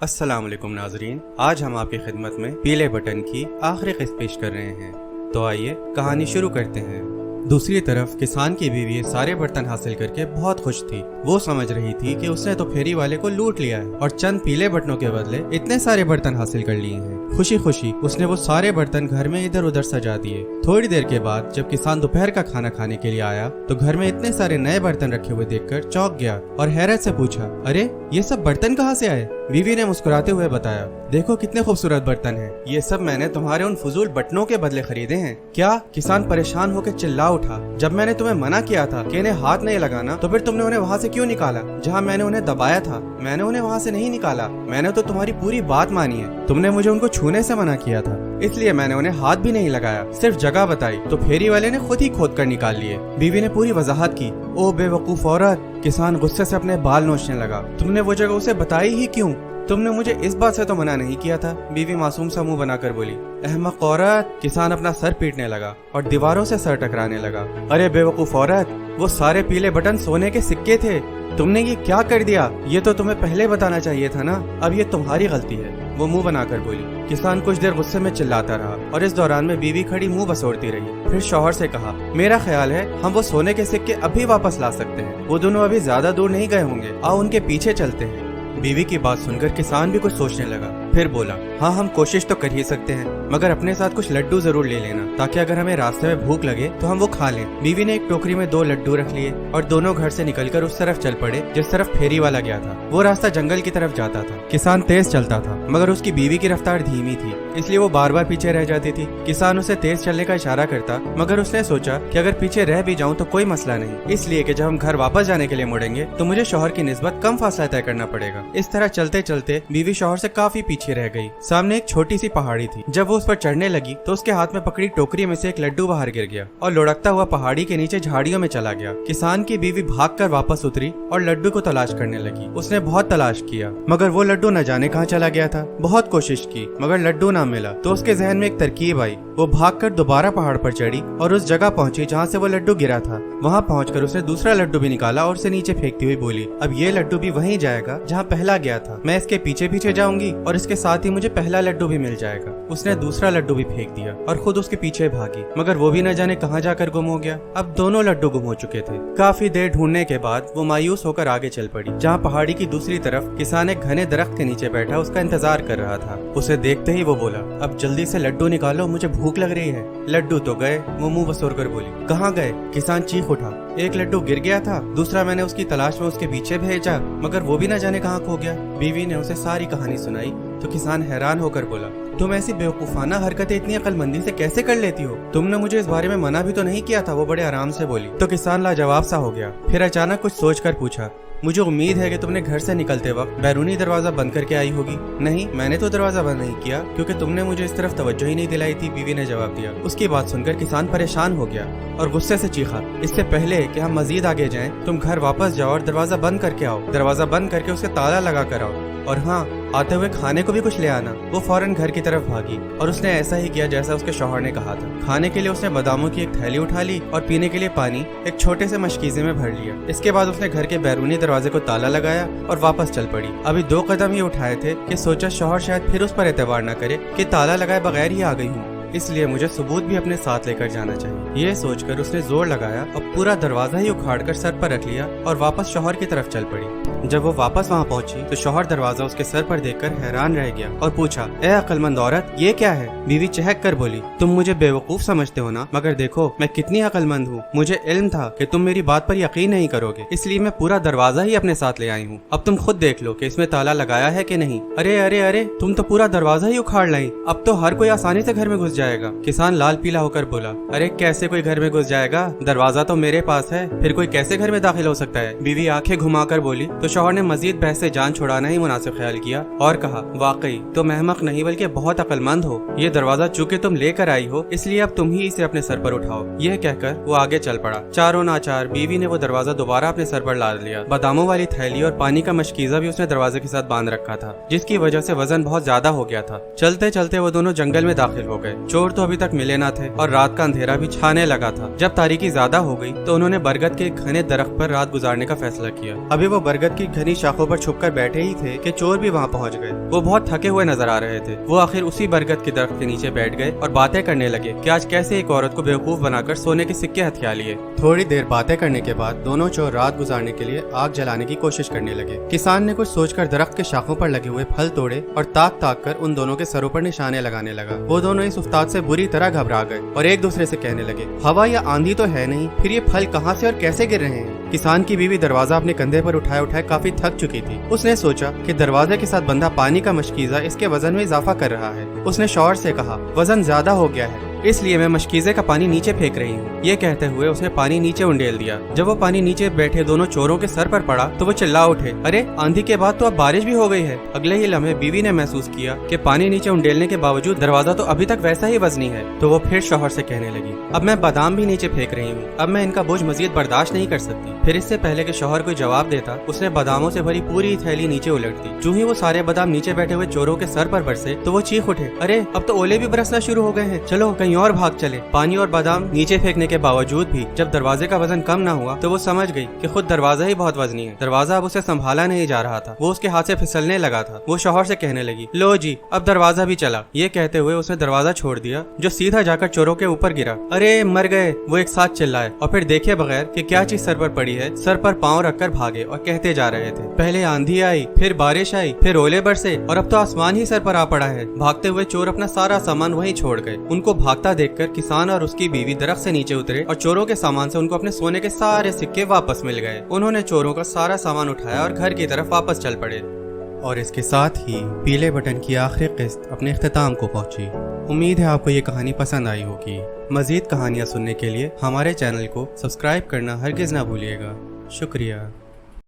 अस्सलाम वालेकुम नाजरीन, आज हम आपकी खिदमत में पीले बटन की आखिरी किस्त पेश कर रहे हैं। तो आइए कहानी शुरू करते हैं। दूसरी तरफ किसान की बीवी सारे बर्तन हासिल करके बहुत खुश थी। वो समझ रही थी कि उसने तो फेरी वाले को लूट लिया है और चंद पीले बटनों के बदले इतने सारे बर्तन हासिल कर लिए हैं। खुशी खुशी उसने वो सारे बर्तन घर में इधर उधर सजा दिए। थोड़ी देर के बाद जब किसान दोपहर का खाना खाने के लिए आया तो घर में इतने सारे नए बर्तन रखे हुए देखकर चौंक गया और हैरत से पूछा, अरे ये सब बर्तन कहाँ से आए? बीवी ने मुस्कुराते हुए बताया, देखो कितने खूबसूरत बर्तन हैं। ये सब मैंने तुम्हारे उन फजूल बटनों के बदले खरीदे हैं। क्या? किसान परेशान होकर चिल्ला उठा, जब मैंने तुम्हें मना किया था कि इन्हें हाथ नहीं लगाना तो फिर तुमने उन्हें वहाँ से क्यों निकाला जहाँ मैंने उन्हें दबाया था? मैंने उन्हें वहाँ से नहीं निकाला, मैंने तो तुम्हारी पूरी बात मानी है। तुमने मुझे उनको छूने से मना किया था, इसलिए मैंने उन्हें हाथ भी नहीं लगाया, सिर्फ जगह बताई तो फेरी वाले ने खुद ही खोद कर निकाल लिए। बीवी ने पूरी वजाहत की। ओ बेवकूफ औरत! किसान गुस्से से अपने बाल नोचने लगा। तुमने वो जगह उसे बताई ही क्यों? तुमने मुझे इस बात से तो मना नहीं किया था, बीवी मासूम सा मुंह बनाकर बोली। अहमक औरत! किसान अपना सर पीटने लगा और दीवारों से सर टकराने लगा। अरे बेवकूफ औरत, वो सारे पीले बटन सोने के सिक्के थे। तुमने ये क्या कर दिया? ये तो तुम्हें पहले बताना चाहिए था ना। अब ये तुम्हारी गलती है, वो मुंह बनाकर बोली। किसान कुछ देर गुस्से में चिल्लाता रहा और इस दौरान में बीवी खड़ी मुंह बसोड़ती रही। फिर शौहर से कहा, मेरा ख्याल है हम वो सोने के सिक्के अभी वापस ला सकते हैं। वो दोनों अभी ज्यादा दूर नहीं गए होंगे, आओ उनके पीछे चलते हैं। बीवी की बात सुनकर किसान भी कुछ सोचने लगा। फिर बोला, हाँ हम कोशिश तो कर ही सकते हैं, मगर अपने साथ कुछ लड्डू जरूर ले लेना ताकि अगर हमें रास्ते में भूख लगे तो हम वो खा लें। बीवी ने एक टोकरी में 2 लड्डू रख लिए और दोनों घर से निकलकर उस तरफ चल पड़े जिस तरफ फेरी वाला गया था। वो रास्ता जंगल की तरफ जाता था। किसान तेज चलता था मगर उसकी बीवी की रफ्तार धीमी थी, इसलिए वो बार बार पीछे रह जाती थी। किसान उसे तेज चलने का इशारा करता मगर उसने सोचा कि अगर पीछे रह भी जाऊं तो कोई मसला नहीं, इसलिए कि जब हम घर वापस जाने के लिए मुड़ेंगे तो मुझे शौहर की निस्बत कम फासला तय करना पड़ेगा। इस तरह चलते चलते बीवी शौहर से काफी पीछे रह गई। सामने एक छोटी सी पहाड़ी थी। जब वो उस पर चढ़ने लगी तो उसके हाथ में पकड़ी टोकरी में से एक लड्डू बाहर गिर गया और लुढ़कता हुआ पहाड़ी के नीचे झाड़ियों में चला गया। किसान की बीवी भागकर वापस उतरी और लड्डू को तलाश करने लगी। उसने बहुत तलाश किया मगर वो लड्डू न जाने कहाँ चला गया था। बहुत कोशिश की मगर लड्डू न मिला तो उसके जहन में एक तरकीब आई। वो भागकर दोबारा पहाड़ पर चढ़ी और उस जगह पहुंची जहाँ से वो लड्डू गिरा था। वहाँ पहुंचकर उसने दूसरा लड्डू भी निकाला और उसे नीचे फेंकती हुई बोली, अब ये लड्डू भी वहीं जाएगा जहाँ पहला गया था। मैं इसके पीछे पीछे जाऊंगी और इसके साथ ही मुझे पहला लड्डू भी मिल जाएगा। उसने दूसरा लड्डू भी फेंक दिया और खुद उसके पीछे भागी मगर वो भी न जाने कहाँ जाकर गुम हो गया। अब दोनों लड्डू गुम हो चुके थे। काफी देर ढूंढने के बाद वो मायूस होकर आगे चल पड़ी जहाँ पहाड़ी की दूसरी तरफ किसान एक घने दरख्त के नीचे बैठा उसका इंतजार कर रहा था। उसे देखते ही वो बोला, अब जल्दी से लड्डू निकालो, मुझे भूख लग रही है। लड्डू तो गए, वो मुंह बसोर कर बोली। कहाँ गए? किसान चीख उठा। एक लड्डू गिर गया था, दूसरा मैंने उसकी तलाश में उसके पीछे भेजा मगर वो भी न जाने कहाँ खो गया। बीवी ने उसे सारी कहानी सुनाई तो किसान हैरान होकर बोला, तुम ऐसी बेवकूफाना हरकतें इतनी अक्लमंदी से कैसे कर लेती हो? तुमने मुझे इस बारे में मना भी तो नहीं किया था। वो बड़े आराम से बोली। तो किसान लाजवाब सा हो गया। फिर अचानक कुछ सोचकर पूछा, मुझे उम्मीद है कि तुमने घर से निकलते वक्त बैरूनी दरवाजा बंद करके आई होगी। नहीं, मैंने तो दरवाजा बंद नहीं किया क्योंकि तुमने मुझे इस तरफ तवज्जो ही नहीं दिलाई थी, बीवी ने जवाब दिया। उसकी बात सुनकर किसान परेशान हो गया और गुस्से से चीखा, इससे पहले कि हम मजीद आगे जाएं, तुम घर वापस जाओ और दरवाजा बंद करके आओ। दरवाजा बंद करके उसके ताला लगा कर आओ और हाँ, आते हुए खाने को भी कुछ ले आना। वो फौरन घर की तरफ भागी और उसने ऐसा ही किया जैसा उसके शौहर ने कहा था। खाने के लिए उसने बादामों की एक थैली उठा ली और पीने के लिए पानी एक छोटे से मशकीजे में भर लिया। इसके बाद उसने घर के बैरूनी दरवाजे को ताला लगाया और वापस चल पड़ी। अभी 2 कदम ही उठाए थे कि सोचा शौहर शायद फिर उस पर एतबार न करे कि ताला लगाए बगैर ही आ गई हूँ, इसलिए मुझे सबूत भी अपने साथ लेकर जाना चाहिए। ये सोचकर उसने जोर लगाया और पूरा दरवाजा ही उखाड़कर सर पर रख लिया और वापस शौहर की तरफ चल पड़ी। जब वो वापस वहाँ पहुंची तो शौहर दरवाजा उसके सर पर देखकर हैरान रह गया और पूछा, ए अक्लमंद औरत, ये क्या है? बीवी चहक कर बोली, तुम मुझे बेवकूफ समझते हो ना, मगर देखो मैं कितनी अक्लमंद हूँ। मुझे इल्म था कि तुम मेरी बात पर यकीन नहीं करोगे, इसलिए मैं पूरा दरवाजा ही अपने साथ ले आई हूँ। अब तुम खुद देख लो कि इसमें ताला लगाया है कि नहीं। अरे अरे अरे, तुम तो पूरा दरवाजा ही उखाड़ लाई। अब तो हर कोई आसानी से घर में घुस जाएगा। किसान लाल पीला होकर बोला, अरे कैसे कोई घर में घुस जाएगा? दरवाजा तो मेरे पास है, फिर कोई कैसे घर में दाखिल हो सकता है? बीवी आंखें घुमाकर बोली तो शौहर ने मजीद बहस से जान छुड़ाना ही मुनासिब ख्याल किया और कहा, वाकई तुम अहमक नहीं बल्कि बहुत अक्लमंद हो। ये दरवाजा चूंकि तुम लेकर आई हो इसलिए अब तुम ही इसे अपने सर पर उठाओ। यह कहकर वो आगे चल पड़ा। चारों नाचार बीवी ने वो दरवाजा दोबारा अपने सर पर लाद लिया। बादामों वाली थैली और पानी का मशकीजा भी उसने दरवाजे के साथ बांध रखा था, जिसकी वजह से वजन बहुत ज्यादा हो गया था। चलते चलते वो दोनों जंगल में दाखिल हो गए। चोर तो अभी तक मिले न थे और रात का अंधेरा भी छाने लगा था। जब तारीकी ज्यादा हो गई तो उन्होंने बरगद के घने दरख्त पर रात गुजारने का फैसला किया। अभी वो बरगद की घनी शाखों पर छुपकर बैठे ही थे कि चोर भी वहाँ पहुँच गए। वो बहुत थके हुए नजर आ रहे थे। वो आखिर उसी बरगद के दरख्त के नीचे बैठ गए और बातें करने लगे कि आज कैसे एक औरत को बेवकूफ बनाकर सोने के सिक्के हथिया लिए। थोड़ी देर बातें करने के बाद दोनों चोर रात गुजारने के लिए आग जलाने की कोशिश करने लगे। किसान ने कुछ सोचकर दरख्त के शाखों पर लगे हुए फल तोड़े और ताक ताक कर उन दोनों के सरों पर निशाने लगाने लगा। वो दोनों इस उस्ताद से बुरी तरह घबरा गए और एक दूसरे से कहने लगे, हवा या आंधी तो है नहीं, फिर ये फल कहाँ से और कैसे गिर रहे हैं। किसान की बीवी दरवाजा अपने कंधे पर उठाए उठाए काफी थक चुकी थी। उसने सोचा कि दरवाजे के साथ बंधा पानी का मशकीजा इसके वजन में इजाफा कर रहा है। उसने शौहर से कहा, वजन ज्यादा हो गया है, इसलिए मैं मशकीजे का पानी नीचे फेंक रही हूँ। ये कहते हुए उसने पानी नीचे उंडेल दिया। जब वो पानी नीचे बैठे दोनों चोरों के सर पर पड़ा तो वो चिल्ला उठे, अरे आंधी के बाद तो अब बारिश भी हो गई है। अगले ही लम्हे बीवी ने महसूस किया कि पानी नीचे उंडेलने के बावजूद दरवाजा तो अभी तक वैसा ही वजनी है। तो वो फिर शौहर से कहने लगी, अब मैं बादाम भी नीचे फेंक रही हूँ, अब मैं इनका बोझ मजीद बर्दाश्त नहीं कर सकती। फिर इससे पहले कि शौहर कोई जवाब देता, उसने बादामों से भरी पूरी थैली नीचे उलट दी। जो ही वो सारे बादाम नीचे बैठे हुए चोरों के सर पर बरसे तो वो चीख उठे, अरे अब तो ओले भी बरसना शुरू हो गए हैं, चलो कहीं और भाग चले। पानी और बादाम नीचे फेंकने के बावजूद भी जब दरवाजे का वजन कम ना हुआ तो वो समझ गई कि खुद दरवाजा ही बहुत वजनी है। दरवाजा अब उसे संभाला नहीं जा रहा था, वो उसके हाथ से फिसलने लगा था। वो शौहर से कहने लगी, लो जी अब दरवाजा भी चला। ये कहते हुए उसने दरवाजा छोड़ दिया जो सीधा जाकर चोरों के ऊपर गिरा। अरे मर गए, वो एक साथ चिल्लाए और फिर देखे बगैर कि क्या चीज सर पर पड़ी है, सर पर पांव रखकर भागे और कहते जा रहे थे, पहले आंधी आई, फिर बारिश आई, फिर ओले बरसे और अब तो आसमान ही सर पर आ पड़ा है। भागते हुए चोर अपना सारा सामान वहीं छोड़ गए। उनको भागता देखकर किसान और उसकी बीवी दरख्त से नीचे उतरे और चोरों के सामान से उनको अपने सोने के सारे सिक्के वापस मिल गए। उन्होंने चोरों का सारा सामान उठाया और घर की तरफ वापस चल पड़े। और इसके साथ ही पीले बटन की आखिरी किस्त अपने इख्तिताम को पहुंची। उम्मीद है आपको ये कहानी पसंद आई होगी। मजीद कहानियाँ सुनने के लिए हमारे चैनल को सब्सक्राइब करना हरगिज ना भूलिएगा। शुक्रिया।